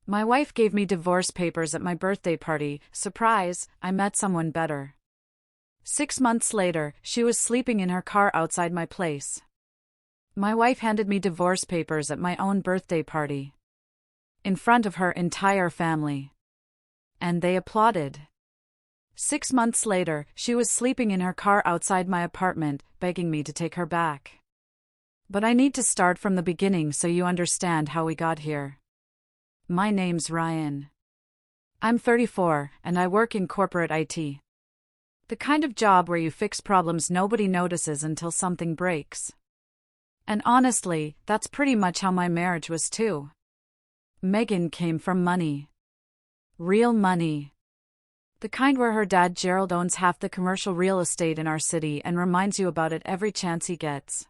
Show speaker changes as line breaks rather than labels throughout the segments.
My wife gave me divorce papers at my birthday party. Surprise, I met someone better. 6 months later, she was sleeping in her car outside my place. My wife handed me divorce papers at my own birthday party, in front of her entire family. And they applauded. 6 months later, she was sleeping in her car outside my apartment, begging me to take her back. But I need to start from the beginning so you understand how we got here. My name's Ryan. I'm 34, and I work in corporate IT. The kind of job where you fix problems nobody notices until something breaks. And honestly, that's pretty much how my marriage was too. Megan came from money. Real money. The kind where her dad Gerald owns half the commercial real estate in our city and reminds you about it every chance he gets.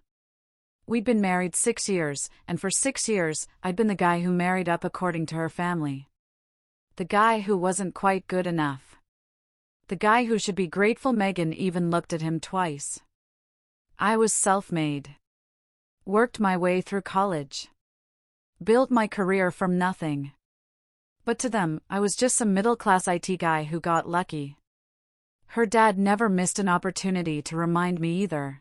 We'd been married 6 years, and for 6 years, I'd been the guy who married up according to her family. The guy who wasn't quite good enough. The guy who should be grateful Megan even looked at him twice. I was self-made. Worked my way through college. Built my career from nothing. But to them, I was just some middle-class IT guy who got lucky. Her dad never missed an opportunity to remind me either.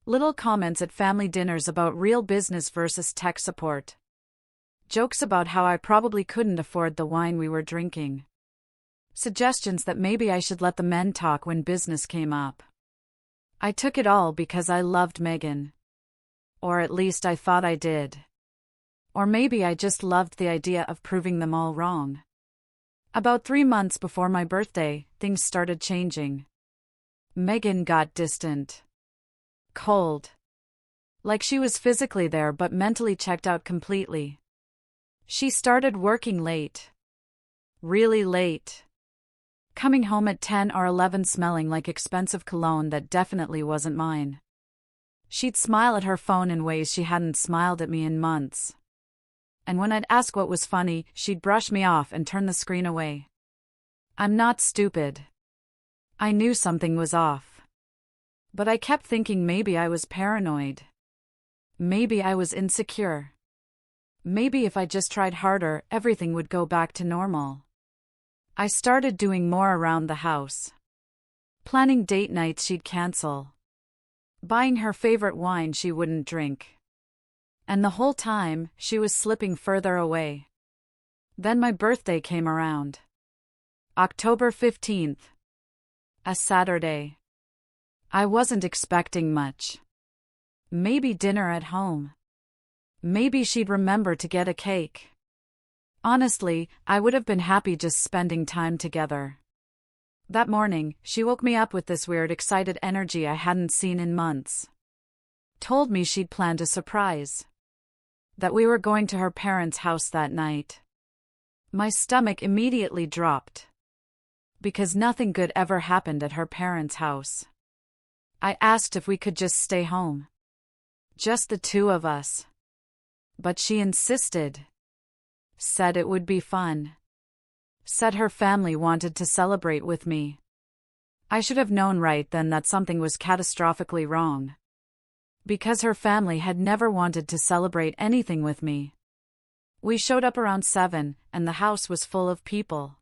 Little comments at family dinners about real business versus tech support. Jokes about how I probably couldn't afford the wine we were drinking. Suggestions that maybe I should let the men talk when business came up. I took it all because I loved Megan. Or at least I thought I did. Or maybe I just loved the idea of proving them all wrong. About 3 months before my birthday, things started changing. Megan got distant. Cold. Like she was physically there but mentally checked out completely. She started working late. Really late. Coming home at 10 or 11 smelling like expensive cologne that definitely wasn't mine. She'd smile at her phone in ways she hadn't smiled at me in months. And when I'd ask what was funny, she'd brush me off and turn the screen away. I'm not stupid. I knew something was off. But I kept thinking maybe I was paranoid. Maybe I was insecure. Maybe if I just tried harder, everything would go back to normal. I started doing more around the house. Planning date nights she'd cancel. Buying her favorite wine she wouldn't drink. And the whole time, she was slipping further away. Then my birthday came around. October 15th. A Saturday. I wasn't expecting much. Maybe dinner at home. Maybe she'd remember to get a cake. Honestly, I would have been happy just spending time together. That morning, she woke me up with this weird excited energy I hadn't seen in months. Told me she'd planned a surprise. That we were going to her parents' house that night. My stomach immediately dropped. Because nothing good ever happened at her parents' house. I asked if we could just stay home. Just the two of us. But she insisted. Said it would be fun. Said her family wanted to celebrate with me. I should have known right then that something was catastrophically wrong. Because her family had never wanted to celebrate anything with me. We showed up around 7, and the house was full of people.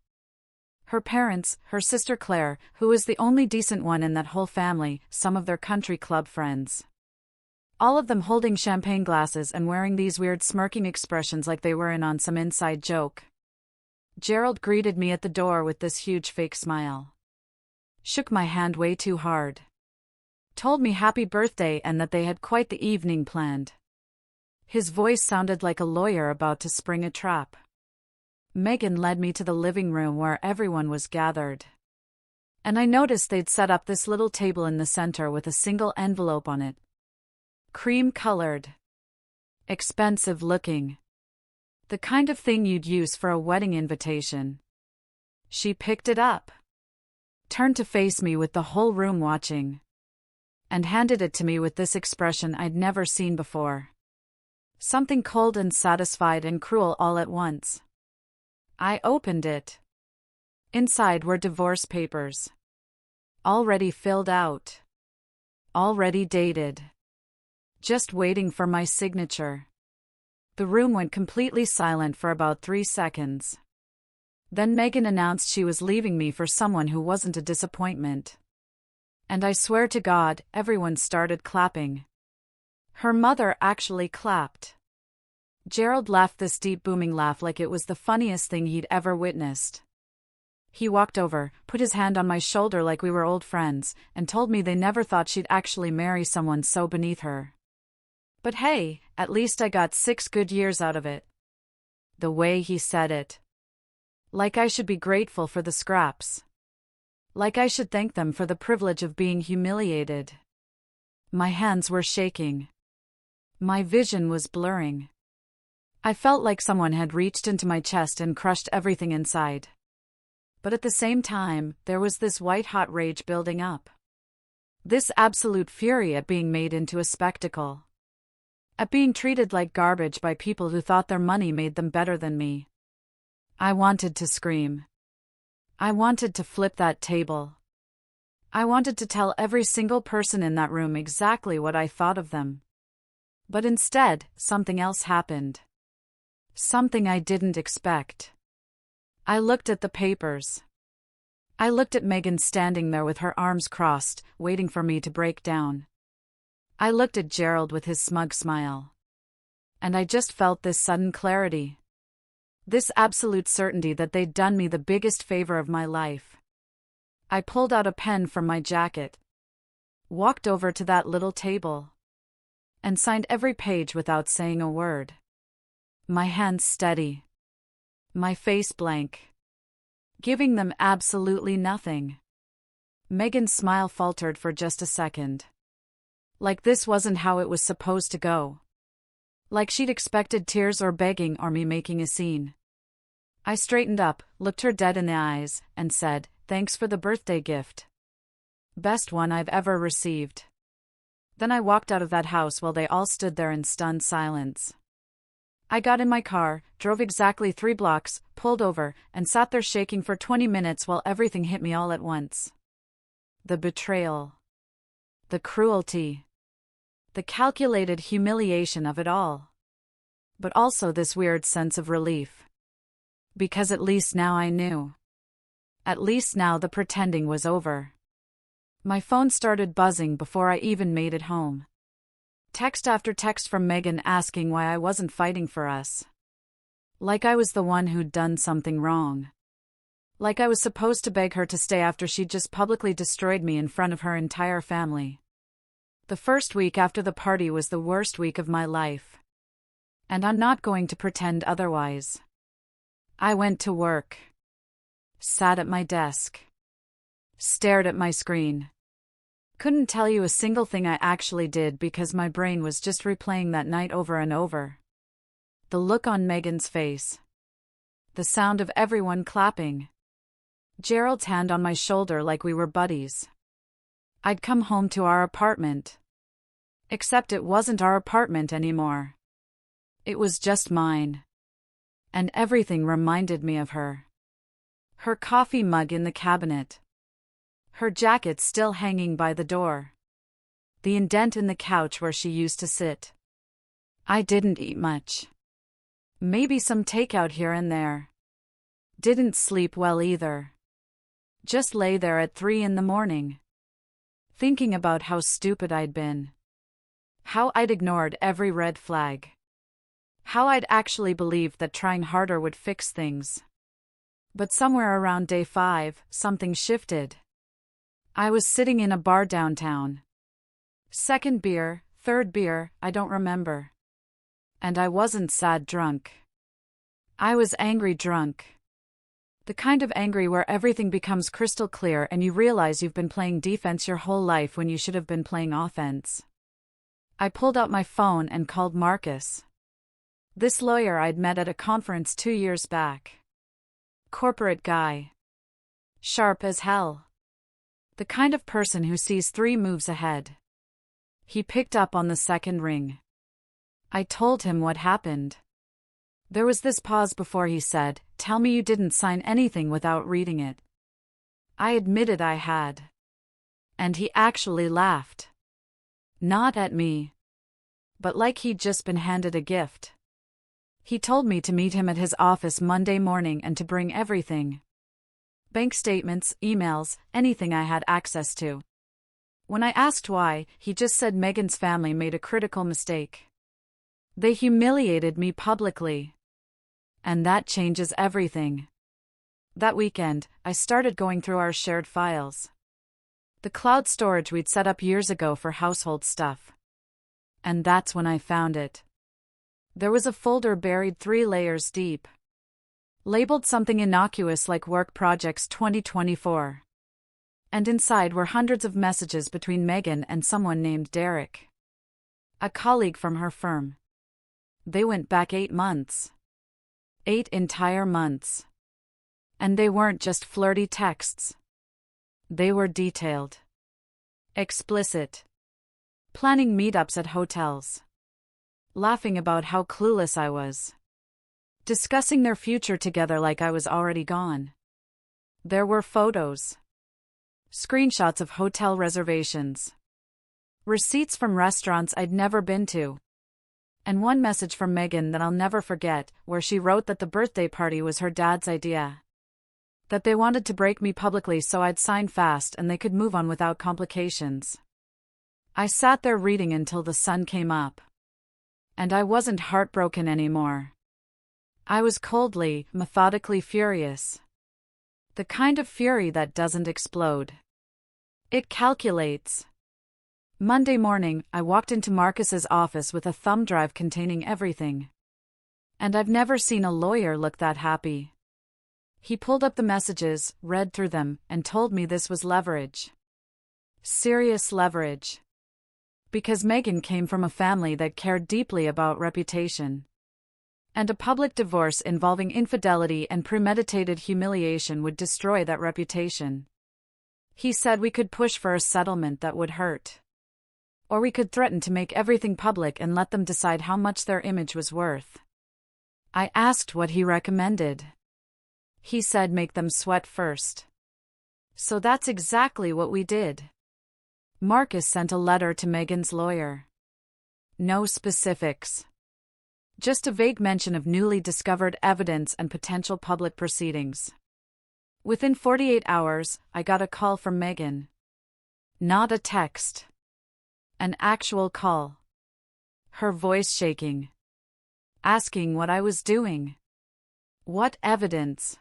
Her parents, her sister Claire, who was the only decent one in that whole family, some of their country club friends. All of them holding champagne glasses and wearing these weird smirking expressions like they were in on some inside joke. Gerald greeted me at the door with this huge fake smile. Shook my hand way too hard. Told me happy birthday and that they had quite the evening planned. His voice sounded like a lawyer about to spring a trap. Megan led me to the living room where everyone was gathered. And I noticed they'd set up this little table in the center with a single envelope on it. Cream-colored. Expensive-looking. The kind of thing you'd use for a wedding invitation. She picked it up. Turned to face me with the whole room watching. And handed it to me with this expression I'd never seen before. Something cold and satisfied and cruel all at once. I opened it. Inside were divorce papers. Already filled out. Already dated. Just waiting for my signature. The room went completely silent for about 3 seconds. Then Megan announced she was leaving me for someone who wasn't a disappointment. And I swear to God, everyone started clapping. Her mother actually clapped. Gerald laughed this deep booming laugh like it was the funniest thing he'd ever witnessed. He walked over, put his hand on my shoulder like we were old friends, and told me they never thought she'd actually marry someone so beneath her. But hey, at least I got 6 good years out of it. The way he said it. Like I should be grateful for the scraps. Like I should thank them for the privilege of being humiliated. My hands were shaking. My vision was blurring. I felt like someone had reached into my chest and crushed everything inside. But at the same time, there was this white-hot rage building up. This absolute fury at being made into a spectacle. At being treated like garbage by people who thought their money made them better than me. I wanted to scream. I wanted to flip that table. I wanted to tell every single person in that room exactly what I thought of them. But instead, something else happened. Something I didn't expect. I looked at the papers. I looked at Megan standing there with her arms crossed, waiting for me to break down. I looked at Gerald with his smug smile. And I just felt this sudden clarity. This absolute certainty that they'd done me the biggest favor of my life. I pulled out a pen from my jacket. Walked over to that little table. And signed every page without saying a word. My hands steady. My face blank. Giving them absolutely nothing. Megan's smile faltered for just a second. Like this wasn't how it was supposed to go. Like she'd expected tears or begging or me making a scene. I straightened up, looked her dead in the eyes, and said, "Thanks for the birthday gift. Best one I've ever received." Then I walked out of that house while they all stood there in stunned silence. I got in my car, drove exactly 3 blocks, pulled over, and sat there shaking for 20 minutes while everything hit me all at once. The betrayal. The cruelty. The calculated humiliation of it all. But also this weird sense of relief. Because at least now I knew. At least now the pretending was over. My phone started buzzing before I even made it home. Text after text from Megan asking why I wasn't fighting for us. Like I was the one who'd done something wrong. Like I was supposed to beg her to stay after she'd just publicly destroyed me in front of her entire family. The first week after the party was the worst week of my life. And I'm not going to pretend otherwise. I went to work. Sat at my desk. Stared at my screen. Couldn't tell you a single thing I actually did because my brain was just replaying that night over and over. The look on Megan's face. The sound of everyone clapping. Gerald's hand on my shoulder like we were buddies. I'd come home to our apartment. Except it wasn't our apartment anymore. It was just mine. And everything reminded me of her. Her coffee mug in the cabinet. Her jacket still hanging by the door. The indent in the couch where she used to sit. I didn't eat much. Maybe some takeout here and there. Didn't sleep well either. Just lay there at 3 in the morning. Thinking about how stupid I'd been. How I'd ignored every red flag. How I'd actually believed that trying harder would fix things. But somewhere around day 5, something shifted. I was sitting in a bar downtown. 2nd beer, 3rd beer, I don't remember. And I wasn't sad drunk. I was angry drunk. The kind of angry where everything becomes crystal clear and you realize you've been playing defense your whole life when you should have been playing offense. I pulled out my phone and called Marcus. This lawyer I'd met at a conference 2 years back. Corporate guy. Sharp as hell. The kind of person who sees 3 moves ahead. He picked up on the second ring. I told him what happened. There was this pause before he said, "Tell me you didn't sign anything without reading it." I admitted I had. And he actually laughed. Not at me. But like he'd just been handed a gift. He told me to meet him at his office Monday morning and to bring everything. Bank statements, emails, anything I had access to. When I asked why, he just said Megan's family made a critical mistake. They humiliated me publicly. And that changes everything. That weekend, I started going through our shared files. The cloud storage we'd set up years ago for household stuff. And that's when I found it. There was a folder buried 3 layers deep. Labeled something innocuous like Work Projects 2024. And inside were hundreds of messages between Megan and someone named Derek. A colleague from her firm. They went back 8 months. 8 entire months. And they weren't just flirty texts. They were detailed. Explicit. Planning meetups at hotels. Laughing about how clueless I was. Discussing their future together like I was already gone. There were photos. Screenshots of hotel reservations. Receipts from restaurants I'd never been to. And one message from Megan that I'll never forget, where she wrote that the birthday party was her dad's idea. That they wanted to break me publicly so I'd sign fast and they could move on without complications. I sat there reading until the sun came up. And I wasn't heartbroken anymore. I was coldly, methodically furious. The kind of fury that doesn't explode. It calculates. Monday morning, I walked into Marcus's office with a thumb drive containing everything. And I've never seen a lawyer look that happy. He pulled up the messages, read through them, and told me this was leverage. Serious leverage. Because Megan came from a family that cared deeply about reputation. And a public divorce involving infidelity and premeditated humiliation would destroy that reputation. He said we could push for a settlement that would hurt. Or we could threaten to make everything public and let them decide how much their image was worth. I asked what he recommended. He said make them sweat first. So that's exactly what we did. Marcus sent a letter to Megan's lawyer. No specifics. Just a vague mention of newly discovered evidence and potential public proceedings. Within 48 hours, I got a call from Megan. Not a text. An actual call. Her voice shaking. Asking what I was doing. What evidence?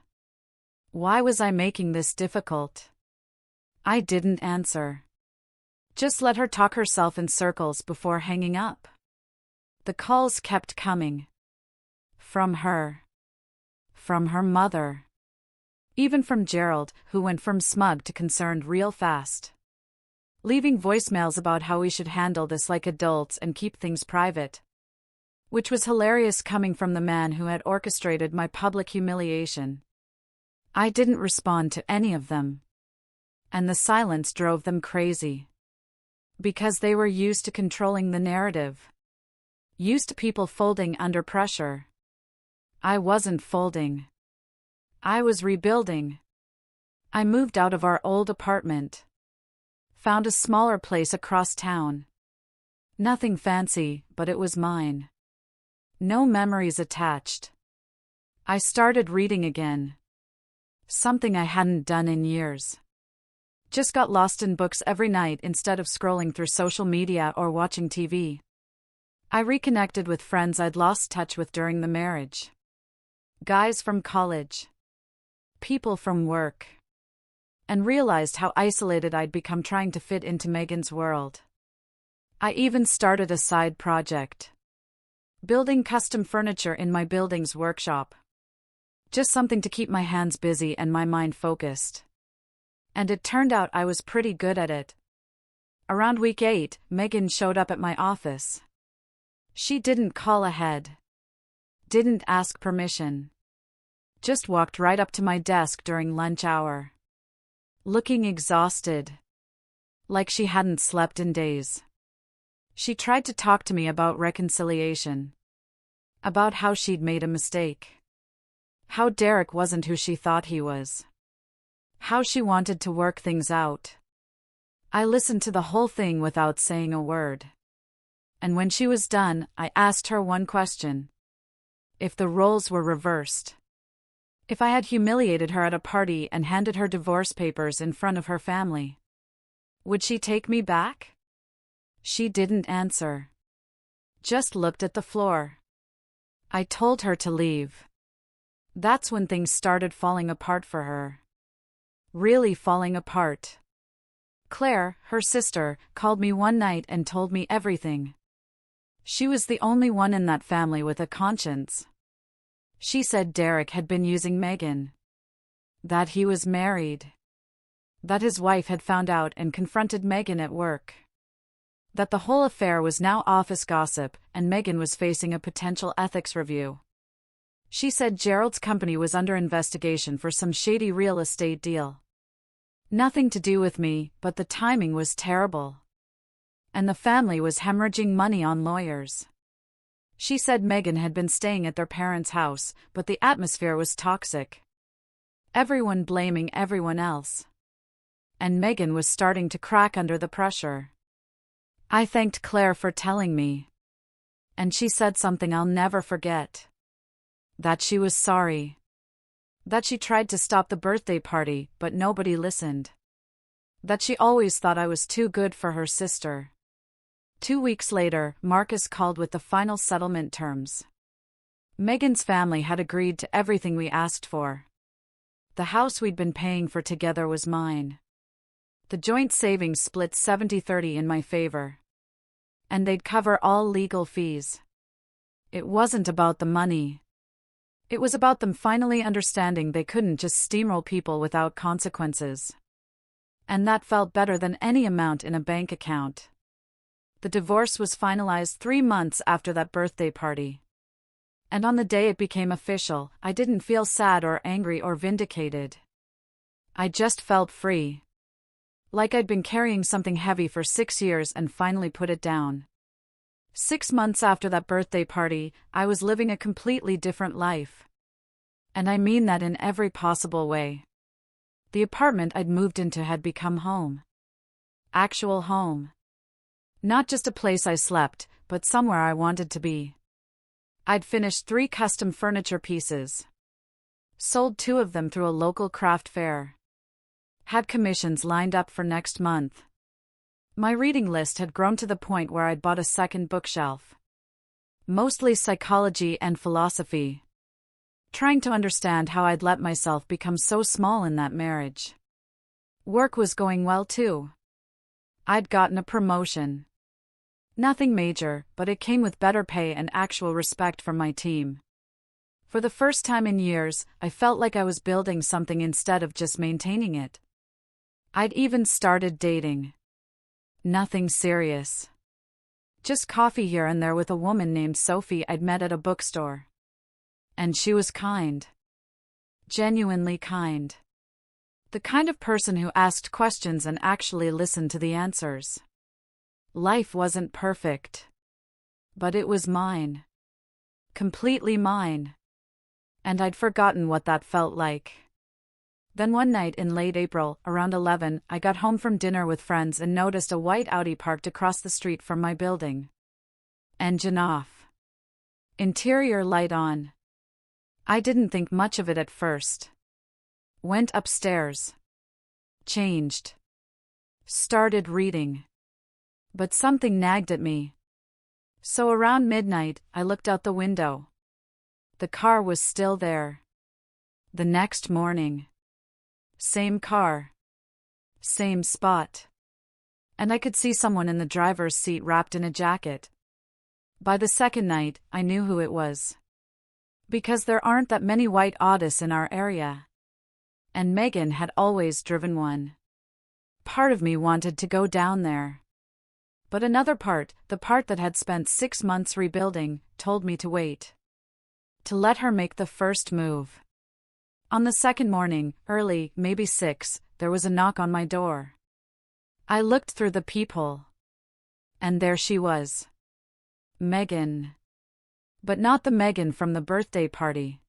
Why was I making this difficult? I didn't answer. Just let her talk herself in circles before hanging up. The calls kept coming. From her. From her mother. Even from Gerald, who went from smug to concerned real fast. Leaving voicemails about how we should handle this like adults and keep things private. Which was hilarious coming from the man who had orchestrated my public humiliation. I didn't respond to any of them. And the silence drove them crazy. Because they were used to controlling the narrative. Used to people folding under pressure. I wasn't folding. I was rebuilding. I moved out of our old apartment. Found a smaller place across town. Nothing fancy, but it was mine. No memories attached. I started reading again. Something I hadn't done in years. Just got lost in books every night instead of scrolling through social media or watching TV. I reconnected with friends I'd lost touch with during the marriage. Guys from college. People from work. And realized how isolated I'd become trying to fit into Megan's world. I even started a side project. Building custom furniture in my building's workshop. Just something to keep my hands busy and my mind focused. And it turned out I was pretty good at it. Around week 8, Megan showed up at my office. She didn't call ahead. Didn't ask permission. Just walked right up to my desk during lunch hour. Looking exhausted. Like she hadn't slept in days. She tried to talk to me about reconciliation. About how she'd made a mistake. How Derek wasn't who she thought he was. How she wanted to work things out. I listened to the whole thing without saying a word. And when she was done, I asked her one question. If the roles were reversed. If I had humiliated her at a party and handed her divorce papers in front of her family. Would she take me back? She didn't answer. Just looked at the floor. I told her to leave. That's when things started falling apart for her. Really falling apart. Claire, her sister, called me one night and told me everything. She was the only one in that family with a conscience. She said Derek had been using Megan. That he was married. That his wife had found out and confronted Megan at work. That the whole affair was now office gossip and Megan was facing a potential ethics review. She said Gerald's company was under investigation for some shady real estate deal. Nothing to do with me, but the timing was terrible. And the family was hemorrhaging money on lawyers. She said Megan had been staying at their parents' house, but the atmosphere was toxic. Everyone blaming everyone else. And Megan was starting to crack under the pressure. I thanked Claire for telling me. And she said something I'll never forget. That she was sorry. That she tried to stop the birthday party, but nobody listened. That she always thought I was too good for her sister. 2 weeks later, Marcus called with the final settlement terms. Megan's family had agreed to everything we asked for. The house we'd been paying for together was mine. The joint savings split 70-30 in my favor. And they'd cover all legal fees. It wasn't about the money. It was about them finally understanding they couldn't just steamroll people without consequences. And that felt better than any amount in a bank account. The divorce was finalized 3 months after that birthday party. And on the day it became official, I didn't feel sad or angry or vindicated. I just felt free. Like I'd been carrying something heavy for 6 years and finally put it down. 6 months after that birthday party, I was living a completely different life. And I mean that in every possible way. The apartment I'd moved into had become home. Actual home. Not just a place I slept, but somewhere I wanted to be. I'd finished 3 custom furniture pieces. Sold 2 of them through a local craft fair. Had commissions lined up for next month. My reading list had grown to the point where I'd bought a second bookshelf. Mostly psychology and philosophy. Trying to understand how I'd let myself become so small in that marriage. Work was going well too. I'd gotten a promotion. Nothing major, but it came with better pay and actual respect from my team. For the first time in years, I felt like I was building something instead of just maintaining it. I'd even started dating. Nothing serious. Just coffee here and there with a woman named Sophie I'd met at a bookstore. And she was kind. Genuinely kind. The kind of person who asked questions and actually listened to the answers. Life wasn't perfect. But it was mine. Completely mine. And I'd forgotten what that felt like. Then one night in late April, around 11, I got home from dinner with friends and noticed a white Audi parked across the street from my building. Engine off. Interior light on. I didn't think much of it at first. Went upstairs. Changed. Started reading. But something nagged at me. So around midnight, I looked out the window. The car was still there. The next morning. Same car. Same spot. And I could see someone in the driver's seat wrapped in a jacket. By the second night, I knew who it was. Because there aren't that many white Audis in our area. And Megan had always driven one. Part of me wanted to go down there. But another part, the part that had spent 6 months rebuilding, told me to wait. To let her make the first move. On the second morning, early, maybe 6, there was a knock on my door. I looked through the peephole. And there she was. Megan. But not the Megan from the birthday party.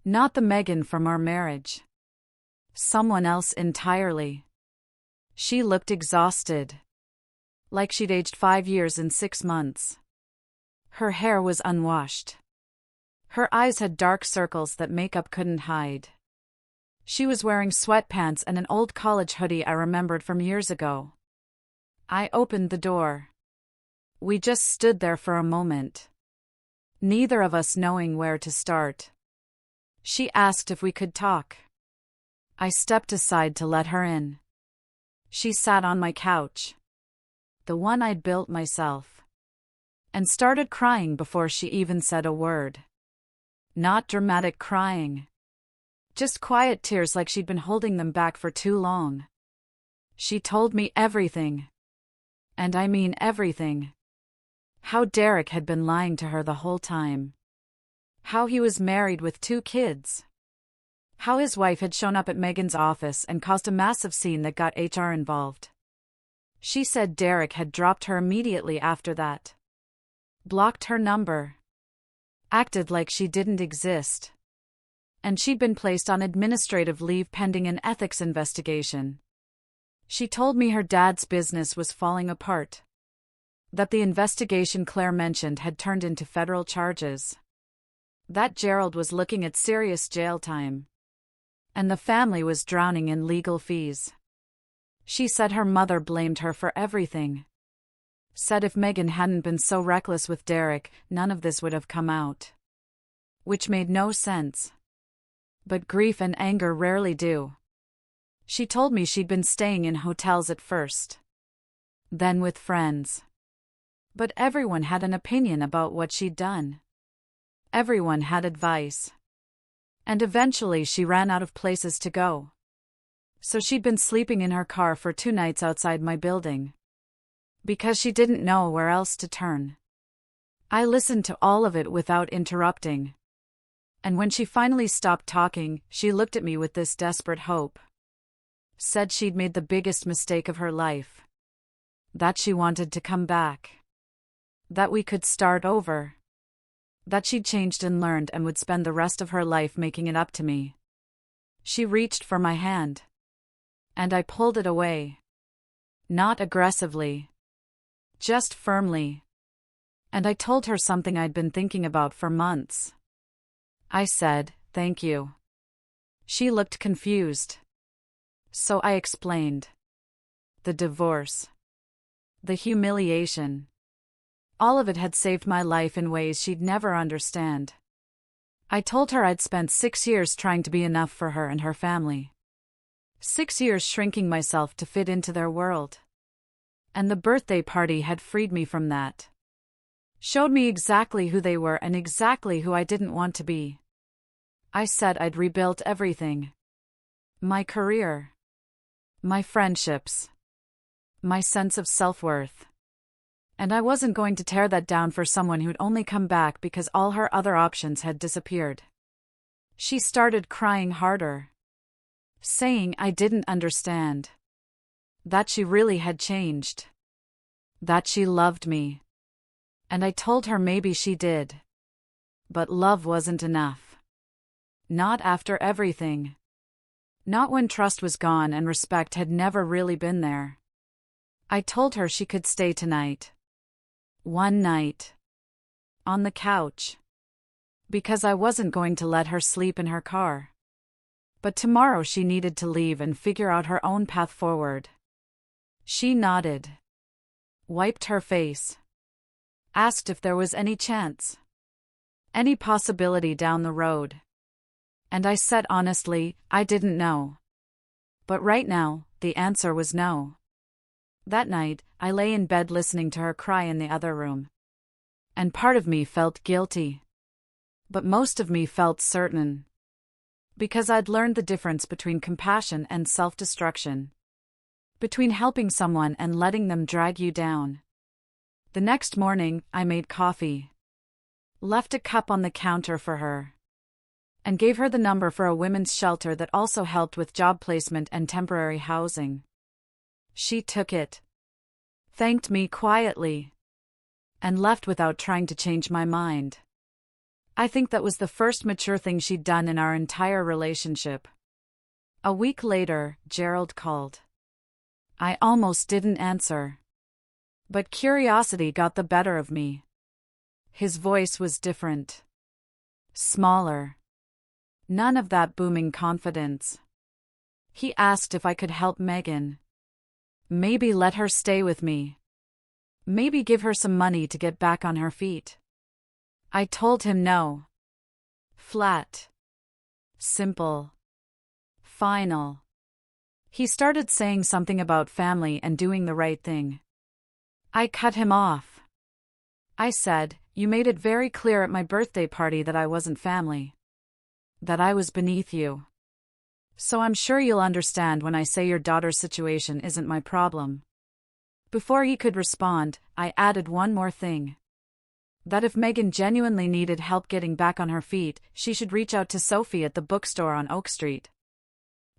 Not the Megan from our marriage. Someone else entirely. She looked exhausted. Like she'd aged 5 years in 6 months. Her hair was unwashed. Her eyes had dark circles that makeup couldn't hide. She was wearing sweatpants and an old college hoodie I remembered from years ago. I opened the door. We just stood there for a moment, neither of us knowing where to start. She asked if we could talk. I stepped aside to let her in. She sat on my couch, the one I'd built myself, and started crying before she even said a word. Not dramatic crying, just quiet tears like she'd been holding them back for too long. She told me everything. And I mean everything. How Derek had been lying to her the whole time. How he was married with 2 kids. How his wife had shown up at Megan's office and caused a massive scene that got HR involved. She said Derek had dropped her immediately after that. Blocked her number. Acted like she didn't exist. And she'd been placed on administrative leave pending an ethics investigation. She told me her dad's business was falling apart. That the investigation Claire mentioned had turned into federal charges. That Gerald was looking at serious jail time. And the family was drowning in legal fees. She said her mother blamed her for everything. Said if Megan hadn't been so reckless with Derek, none of this would have come out. Which made no sense. But grief and anger rarely do. She told me she'd been staying in hotels at first. Then with friends. But everyone had an opinion about what she'd done. Everyone had advice. And eventually she ran out of places to go. So she'd been sleeping in her car for 2 nights outside my building. Because she didn't know where else to turn. I listened to all of it without interrupting. And when she finally stopped talking, she looked at me with this desperate hope. Said she'd made the biggest mistake of her life. That she wanted to come back. That we could start over. That she'd changed and learned and would spend the rest of her life making it up to me. She reached for my hand. And I pulled it away. Not aggressively. Just firmly. And I told her something I'd been thinking about for months. I said, "Thank you." She looked confused. So I explained. The divorce. The humiliation. All of it had saved my life in ways she'd never understand. I told her I'd spent 6 years trying to be enough for her and her family. 6 years shrinking myself to fit into their world. And the birthday party had freed me from that. Showed me exactly who they were and exactly who I didn't want to be. I said I'd rebuilt everything. My career. My friendships. My sense of self-worth. And I wasn't going to tear that down for someone who'd only come back because all her other options had disappeared. She started crying harder. Saying I didn't understand. That she really had changed. That she loved me. And I told her maybe she did. But love wasn't enough. Not after everything. Not when trust was gone and respect had never really been there. I told her she could stay tonight. One night. On the couch. Because I wasn't going to let her sleep in her car. But tomorrow she needed to leave and figure out her own path forward. She nodded. Wiped her face. Asked if there was any chance. Any possibility down the road. And I said honestly, I didn't know. But right now, the answer was no. That night, I lay in bed listening to her cry in the other room. And part of me felt guilty. But most of me felt certain. Because I'd learned the difference between compassion and self-destruction. Between helping someone and letting them drag you down. The next morning, I made coffee. Left a cup on the counter for her. And gave her the number for a women's shelter that also helped with job placement and temporary housing. She took it. Thanked me quietly. And left without trying to change my mind. I think that was the first mature thing she'd done in our entire relationship. A week later, Gerald called. I almost didn't answer. But curiosity got the better of me. His voice was different. Smaller. None of that booming confidence. He asked if I could help Megan. Maybe let her stay with me. Maybe give her some money to get back on her feet. I told him no. Flat. Simple. Final. He started saying something about family and doing the right thing. I cut him off. I said, "You made it very clear at my birthday party that I wasn't family. That I was beneath you. So I'm sure you'll understand when I say your daughter's situation isn't my problem." Before he could respond, I added one more thing. That if Megan genuinely needed help getting back on her feet, she should reach out to Sophie at the bookstore on Oak Street.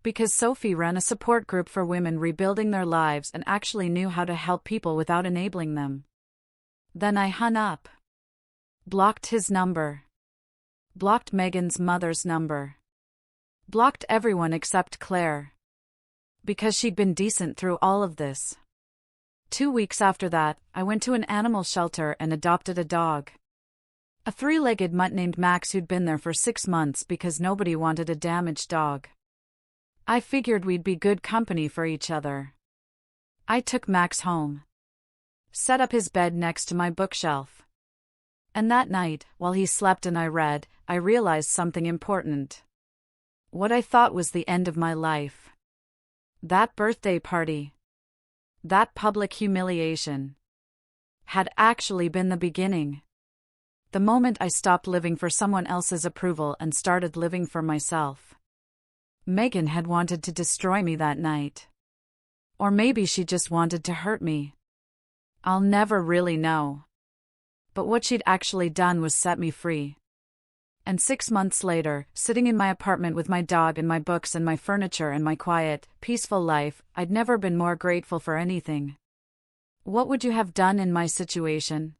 Because Sophie ran a support group for women rebuilding their lives and actually knew how to help people without enabling them. Then I hung up. Blocked his number. Blocked Megan's mother's number. Blocked everyone except Claire. Because she'd been decent through all of this. 2 weeks after that, I went to an animal shelter and adopted a dog. A 3-legged mutt named Max who'd been there for 6 months because nobody wanted a damaged dog. I figured we'd be good company for each other. I took Max home. Set up his bed next to my bookshelf. And that night, while he slept and I read, I realized something important. What I thought was the end of my life. That birthday party. That public humiliation. Had actually been the beginning. The moment I stopped living for someone else's approval and started living for myself. Megan had wanted to destroy me that night. Or maybe she just wanted to hurt me. I'll never really know. But what she'd actually done was set me free. And 6 months later, sitting in my apartment with my dog and my books and my furniture and my quiet, peaceful life, I'd never been more grateful for anything. What would you have done in my situation?